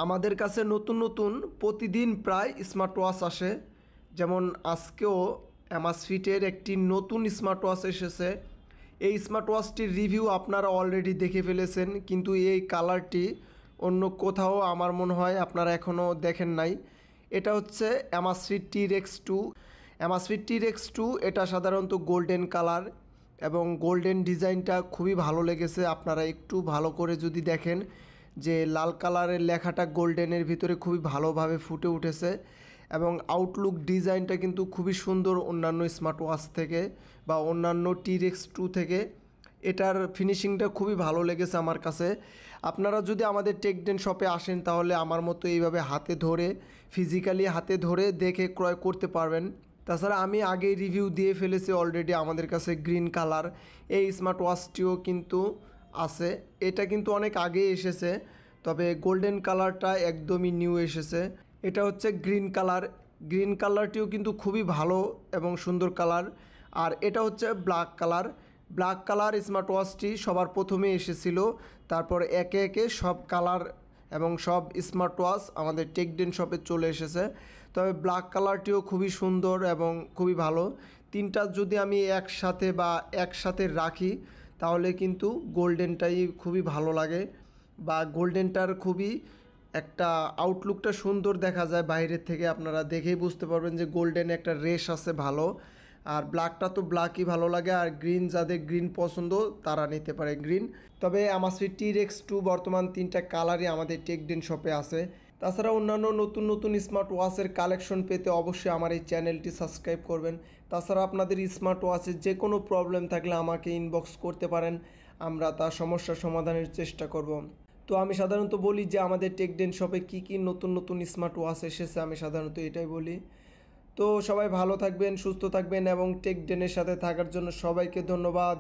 আমাদের কাছে নতুন নতুন প্রতিদিন প্রায় স্মার্ট ওয়াচ আসে। যেমন আজকেও অ্যামাসফিটের একটি নতুন স্মার্ট ওয়াচ এসেছে। এই স্মার্ট ওয়াচটির রিভিউ আপনারা অলরেডি দেখে ফেলেছেন, কিন্তু এই কালারটি অন্য কোথাও আমার মনে হয় আপনারা এখনও দেখেন নাই। এটা হচ্ছে অ্যামাসফিট TRX2। অ্যামাসফিট TRX2 এটা সাধারণত গোল্ডেন কালার এবং গোল্ডেন ডিজাইনটা খুবই ভালো লেগেছে। আপনারা একটু ভালো করে যদি দেখেন যে লাল কালারের লেখাটা গোল্ডেনের ভিতরে খুবই ভালোভাবে ফুটে উঠেছে এবং আউটলুক ডিজাইনটা কিন্তু খুবই সুন্দর অন্যান্য স্মার্ট ওয়াচ থেকে বা অন্যান্য TRX2 থেকে। এটার ফিনিশিংটা খুবই ভালো লেগেছে আমার কাছে। আপনারা যদি আমাদের টেকডেন শপে আসেন তাহলে আমার মতো এইভাবে হাতে ধরে ফিজিক্যালি হাতে ধরে দেখে ক্রয় করতে পারবেন। তাছাড়া আমি আগেই রিভিউ দিয়ে ফেলেছি অলরেডি। আমাদের কাছে গ্রিন কালার এই স্মার্ট ওয়াচটিও কিন্তু আছে। এটা কিন্তু অনেক আগে এসেছে, তবে গোল্ডেন কালারটা একদমই নিউ এসেছে। এটা হচ্ছে গ্রিন কালার। গ্রিন কালারটিও কিন্তু খুবই ভালো এবং সুন্দর কালার। আর এটা হচ্ছে black colour. Black colour smart ওয়াচটি সবার প্রথমে এসেছিল, তারপর একে একে সব কালার এবং সব স্মার্ট ওয়াচ আমাদের টেকডেন শপে চলে এসেছে। তবে ব্ল্যাক কালারটিও খুবই সুন্দর এবং খুবই ভালো। তিনটা যদি আমি একসাথে রাখি তাহলে কিন্তু গোল্ডেনটাই খুবই ভালো লাগে, বা গোল্ডেনটার খুবই একটা আউটলুকটা সুন্দর দেখা যায় বাইরের থেকে। আপনারা দেখেই বুঝতে পারবেন যে গোল্ডেন একটা রেশ আছে ভালো। আর ব্ল্যাকটা তো ব্ল্যাকই ভালো লাগে, আর গ্রিন যাদের গ্রিন পছন্দ তারা নিতে পারে গ্রিন। তবে Amazfit TRX2 বর্তমান 3টা কালারই আমাদের টেকডেন শপে আছে। তাছাড়া অন্যান্য নতুন নতুন স্মার্ট ওয়াচের কালেকশন পেতে অবশ্যই আমার এই চ্যানেলটি সাবস্ক্রাইব করবেন। তাছাড়া আপনাদের স্মার্ট ওয়াচের যে কোনো প্রবলেম থাকলে আমাকে ইনবক্স করতে পারেন, আমরা তার সমস্যার সমাধানের চেষ্টা করব। তো আমি সাধারণত বলি যে আমাদের টেকডেন শপে কী নতুন নতুন স্মার্ট ওয়াচ এসেছে, আমি সাধারণত এটাই বলি। তো সবাই ভালো থাকবেন, সুস্থ থাকবেন এবং টেকডেনের সাথে থাকার জন্য সবাইকে ধন্যবাদ।